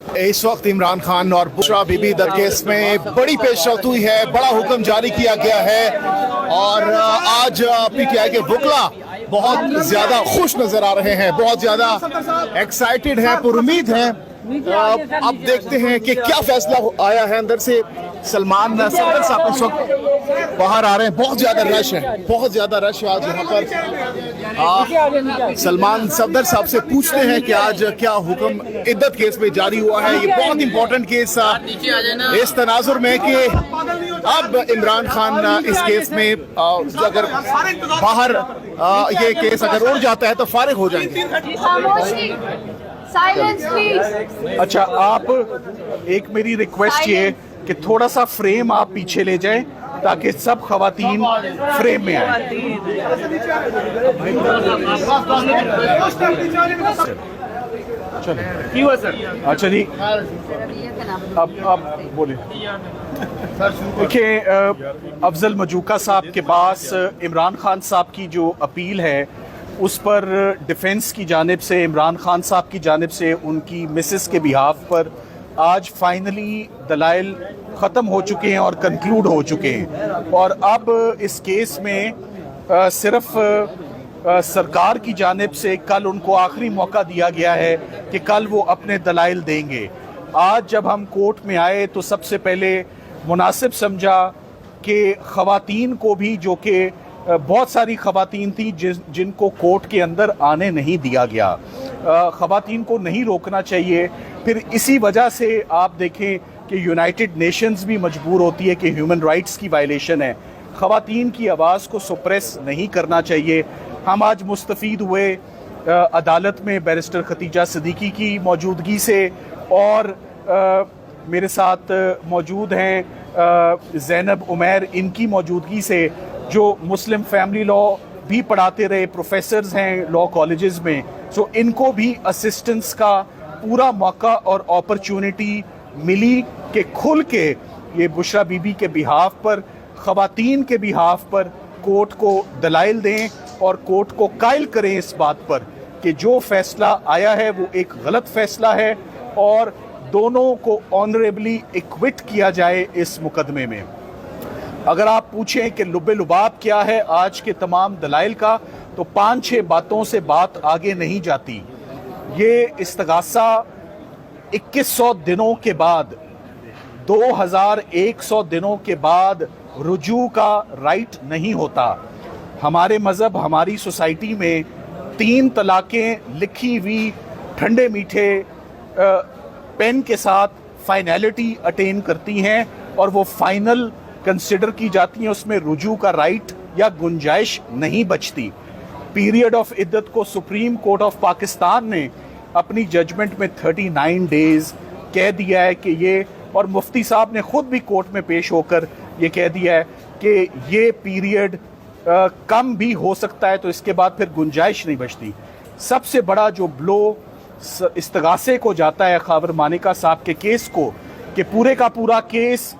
इस वक्त इमरान खान और बुशरा बीबी दर केस में बड़ी पेशरफ्त हुई है, बड़ा हुक्म जारी किया गया है और आज पीटीआई के वकला बहुत ज्यादा खुश नजर आ रहे हैं, बहुत ज्यादा एक्साइटेड हैं, पुरुमीद हैं। अब देखते हैं कि क्या फैसला आया है। अंदर से सलमान सफदर साहब इस वक्त बाहर आ रहे हैं। बहुत ज्यादा रश है, बहुत ज्यादा रश है आज यहाँ पर। सलमान सफदर साहब से पूछते हैं कि आज क्या हुक्म इद्दत केस में जारी हुआ है। ये बहुत इंपॉर्टेंट केस इस तनाजुर में कि अब इमरान खान इस केस में अगर बाहर ये केस अगर उड़ जाता है तो फारिग हो जाएंगे। Silence please. अच्छा, आप एक मेरी रिक्वेस्ट ये कि थोड़ा सा फ्रेम आप पीछे ले जाएं ताकि सब खवातीन फ्रेम में आए। चलो सर। अच्छा जी, अब बोले। देखिए, अफजल मजूका साहब के पास इमरान खान साहब की जो अपील है उस पर डिफेंस की जानिब से, इमरान खान साहब की जानिब से उनकी मिसेस के बिहाफ पर आज फाइनली दलाइल ख़त्म हो चुके हैं और कंक्लूड हो चुके हैं। और अब इस केस में सिर्फ सरकार की जानिब से कल उनको आखिरी मौका दिया गया है कि कल वो अपने दलाइल देंगे। आज जब हम कोर्ट में आए तो सबसे पहले मुनासिब समझा कि ख़वातीन को भी, जो कि बहुत सारी ख़वातीन थी जिनको कोर्ट के अंदर आने नहीं दिया गया, ख़वातीन को नहीं रोकना चाहिए। फिर इसी वजह से आप देखें कि यूनाइटेड नेशंस भी मजबूर होती है कि ह्यूमन राइट्स की वायलेशन है, ख़वातीन की आवाज़ को सुप्रेस नहीं करना चाहिए। हम आज मुस्तफ़ीद हुए अदालत में बैरिस्टर खतीजा सिद्दीकी की मौजूदगी से, और मेरे साथ मौजूद हैं ज़ैनब उमैर, इनकी मौजूदगी से, जो मुस्लिम फैमिली लॉ भी पढ़ाते रहे, प्रोफेसर्स हैं लॉ कॉलेजेस में। सो इनको भी असिस्टेंस का पूरा मौका और अपॉर्चुनिटी मिली कि खुल के ये बुशरा बीबी के बिहाफ पर, ख़वातीन के बिहाफ पर कोर्ट को दलाइल दें और कोर्ट को कायल करें इस बात पर कि जो फैसला आया है वो एक गलत फैसला है और दोनों को ऑनरेबली एक्विट किया जाए इस मुकदमे में। अगर आप पूछें कि लुब्बे लुबाब क्या है आज के तमाम दलाइल का, तो 5-6 बातों से बात आगे नहीं जाती। ये इस्तगासा 2100 दिनों के बाद, 2100 दिनों के बाद रुजू का राइट नहीं होता। हमारे मज़हब, हमारी सोसाइटी में 3 तलाक़ें लिखी हुई ठंडे मीठे पेन के साथ फाइनलिटी अटेन करती हैं और वो फाइनल कंसिडर की जाती हैं, उसमें रुजू का राइट या गुंजाइश नहीं बचती। पीरियड ऑफ इद्दत को सुप्रीम कोर्ट ऑफ पाकिस्तान ने अपनी जजमेंट में 39 डेज कह दिया है कि ये, और मुफ्ती साहब ने खुद भी कोर्ट में पेश होकर ये कह दिया है कि ये पीरियड कम भी हो सकता है, तो इसके बाद फिर गुंजाइश नहीं बचती। सबसे बड़ा जो ब्लो इस्तगासे को जाता है खाबर मानिका साहब के केस को, कि पूरे का पूरा केस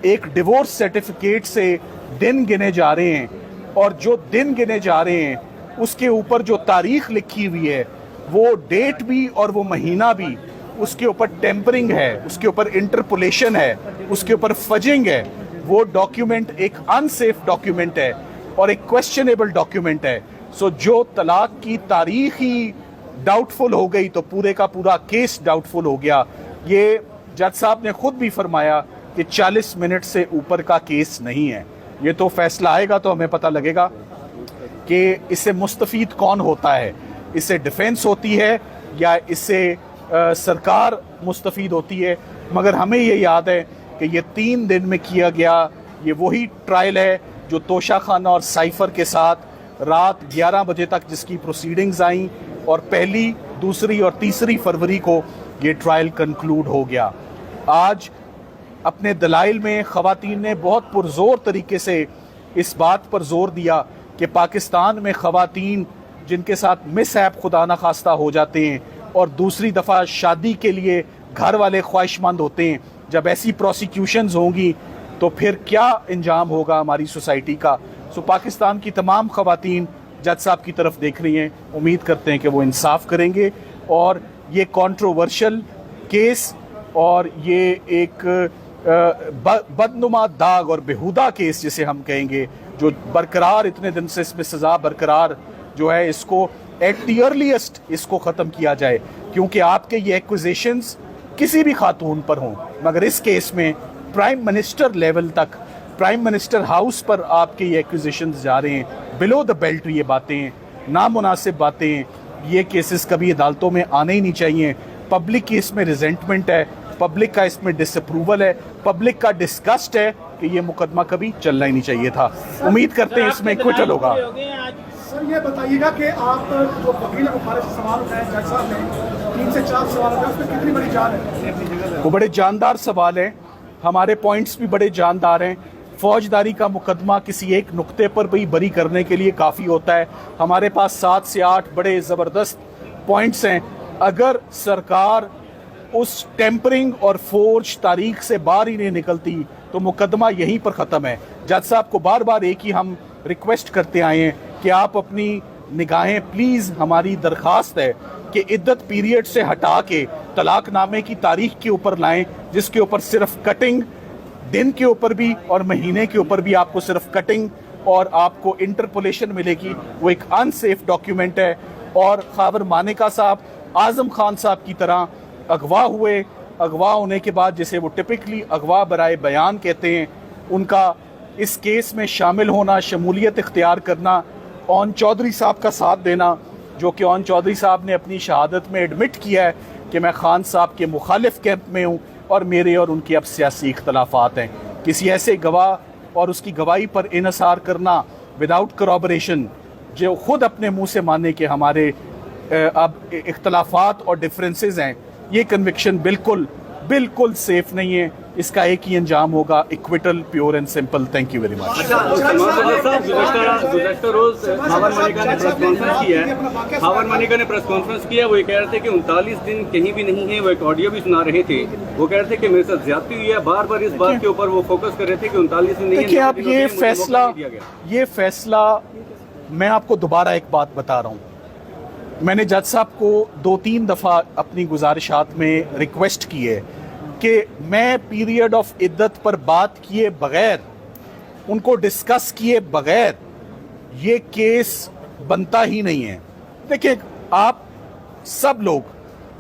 एक डिवोर्स सर्टिफिकेट से दिन गिने जा रहे हैं, और जो दिन गिने जा रहे हैं उसके ऊपर जो तारीख लिखी हुई है, वो डेट भी और वो महीना भी, उसके ऊपर टेम्परिंग है, उसके ऊपर इंटरपोलेशन है, उसके ऊपर फजिंग है। वो डॉक्यूमेंट एक अनसेफ डॉक्यूमेंट है और एक क्वेश्चनेबल डॉक्यूमेंट है। सो जो तलाक की तारीख ही डाउटफुल हो गई तो पूरे का पूरा केस डाउटफुल हो गया। ये जज साहब ने खुद भी फरमाया कि 40 मिनट से ऊपर का केस नहीं है। ये तो फैसला आएगा तो हमें पता लगेगा कि इससे मुस्तफीद कौन होता है, इससे डिफेंस होती है या इससे सरकार मुस्तफीद होती है। मगर हमें ये याद है कि ये 3 दिन में किया गया, ये वही ट्रायल है जो तोशा खाना और साइफर के साथ रात 11 बजे तक जिसकी प्रोसीडिंग्स आई, और 1, 2 और 3 फरवरी को ये ट्रायल कंक्लूड हो गया। आज अपने दलाइल में ख़वातीन ने बहुत पुरज़ोर तरीके से इस बात पर जोर दिया कि पाकिस्तान में ख़वातीन जिनके साथ मिसहैप खुदा न खास्ता हो जाते हैं और दूसरी दफ़ा शादी के लिए घर वाले ख्वाहिशमंद होते हैं, जब ऐसी प्रोसिक्यूशंस होंगी तो फिर क्या इंजाम होगा हमारी सोसाइटी का। सो पाकिस्तान की तमाम ख़वातीन जज साहब की तरफ देख रही हैं, उम्मीद करते हैं कि वो इंसाफ करेंगे और ये कंट्रोवर्शियल केस और ये एक बदनुमा दाग और बेहुदा केस जिसे हम कहेंगे, जो बरकरार इतने दिन से इसमें सज़ा बरकरार जो है, इसको एट द अर्लीस्ट इसको ख़त्म किया जाए, क्योंकि आपके ये एक्विजिशंस किसी भी खातून पर हों, मगर इस केस में प्राइम मिनिस्टर लेवल तक, प्राइम मिनिस्टर हाउस पर आपके ये एक्विजिशंस जा रहे हैं, बिलो द बेल्ट ये बातें, नामुनासिब बातें, ये केसेस कभी अदालतों में आने ही नहीं चाहिए। पब्लिक की इसमें रिजेंटमेंट है, पब्लिक का इसमें डिसअप्रूवल है, पब्लिक का डिस्गस्ट है कि ये मुकदमा कभी चलना ही नहीं चाहिए था। उम्मीद करते हैं इसमें एक्विटल होगा। सर ये बताइएगा कि आप जो वकील हमारे से सवाल उठाए जज साहब ने 3 से 4 सवाल उठाए, उसमें कितनी बड़ी जान है? वो बड़े जानदार सवाल हैं, हमारे पॉइंट्स भी बड़े जानदार हैं। फौजदारी का मुकदमा किसी एक नुक्ते पर भी बरी करने के लिए काफ़ी होता है। हमारे पास 7 से 8 बड़े ज़बरदस्त पॉइंट्स हैं। अगर सरकार उस टेम्परिंग और फोर्ज तारीख से बाहर ही नहीं निकलती तो मुकदमा यहीं पर ख़त्म है। जज साहब को बार बार एक ही हम रिक्वेस्ट करते आए हैं कि आप अपनी निगाहें प्लीज़, हमारी दरख्वास्त है कि इद्दत पीरियड से हटा के तलाकनामे की तारीख के ऊपर लाएं, जिसके ऊपर सिर्फ कटिंग, दिन के ऊपर भी और महीने के ऊपर भी आपको सिर्फ कटिंग और आपको इंटरपोलेशन मिलेगी। वो एक अनसेफ डॉक्यूमेंट है। और खावर मानेका साहब आज़म खान साहब की तरह अगवा हुए, अगवा होने के बाद जिसे वो टिपिकली अगवा बराए बयान कहते हैं, उनका इस केस में शामिल होना, शमूलियत इख्तियार करना, ओन चौधरी साहब का साथ देना, जो कि ओन चौधरी साहब ने अपनी शहादत में एडमिट किया है कि मैं खान साहब के मुखालिफ कैंप में हूँ और मेरे और उनके अब सियासी इख्तलाफात हैं। किसी ऐसे गवाह और उसकी गवाही पर इन्हिसार करना विदाउट करॉबरेशन, जो ख़ुद अपने मुंह से माने कि हमारे अब इख्तलाफात और डिफरेंसेस हैं, ये कन्विक्शन बिल्कुल बिल्कुल सेफ नहीं है। इसका एक ही अंजाम होगा, acquittal, pure and simple. Thank you very much. गुज़श्ता रोज खावर मानेका ने प्रेस कॉन्फ्रेंस किया है। खावर मानेका ने प्रेस कॉन्फ्रेंस किया, वो ये कह रहे थे कि 39 दिन कहीं भी नहीं है। वो एक ऑडियो भी सुना रहे थे, वो कह रहे थे कि मेरे साथ ज्यादती हुई है। बार बार इस बात के ऊपर वो फोकस कर रहे थे कि 39 दिन नहीं है। देखिए, आप ये फैसला मैं आपको दोबारा एक बात बता रहा हूँ। मैंने जज साहब को 2-3 दफ़ा अपनी गुजारिशात में रिक्वेस्ट की है कि मैं पीरियड ऑफ इद्दत पर बात किए बगैर, उनको डिस्कस किए बगैर ये केस बनता ही नहीं है। देखिए, आप सब लोग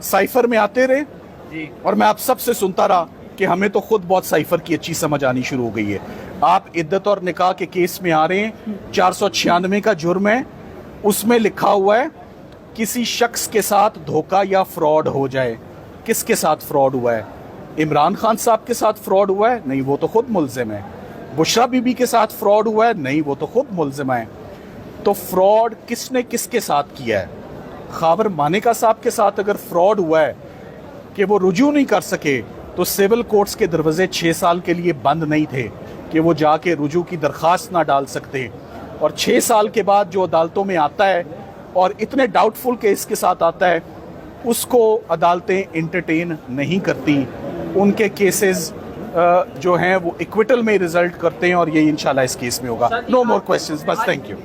साइफर में आते रहे और मैं आप सब से सुनता रहा कि हमें तो खुद बहुत साइफर की अच्छी समझ आनी शुरू हो गई है। आप इद्दत और निकाह के केस में आ रहे हैं, 496 का जुर्म है, उसमें लिखा हुआ है किसी शख्स के साथ धोखा या फ्रॉड हो जाए। किसके साथ फ्रॉड हुआ है? इमरान खान साहब के साथ फ्रॉड हुआ है? नहीं, वो तो खुद मुल्जिम है। बुशरा बीबी के साथ फ्रॉड हुआ है? नहीं, वो तो खुद मुल्जिम है। तो फ्रॉड किसने किसके साथ किया है? खावर मानेका साहब के साथ अगर फ्रॉड हुआ है कि वो रुजू नहीं कर सके, तो सिविल कोर्ट्स के दरवाजे 6 साल के लिए बंद नहीं थे कि वो जाके रुजू की दरख्वास्त ना डाल सकते। और 6 साल के बाद जो अदालतों में आता है और इतने डाउटफुल केस के साथ आता है, उसको अदालतें इंटरटेन नहीं करती। उनके केसेस जो हैं वो इक्विटल में रिजल्ट करते हैं और ये इंशाल्लाह इस केस में होगा। नो मोर क्वेश्चंस, बस थैंक यू।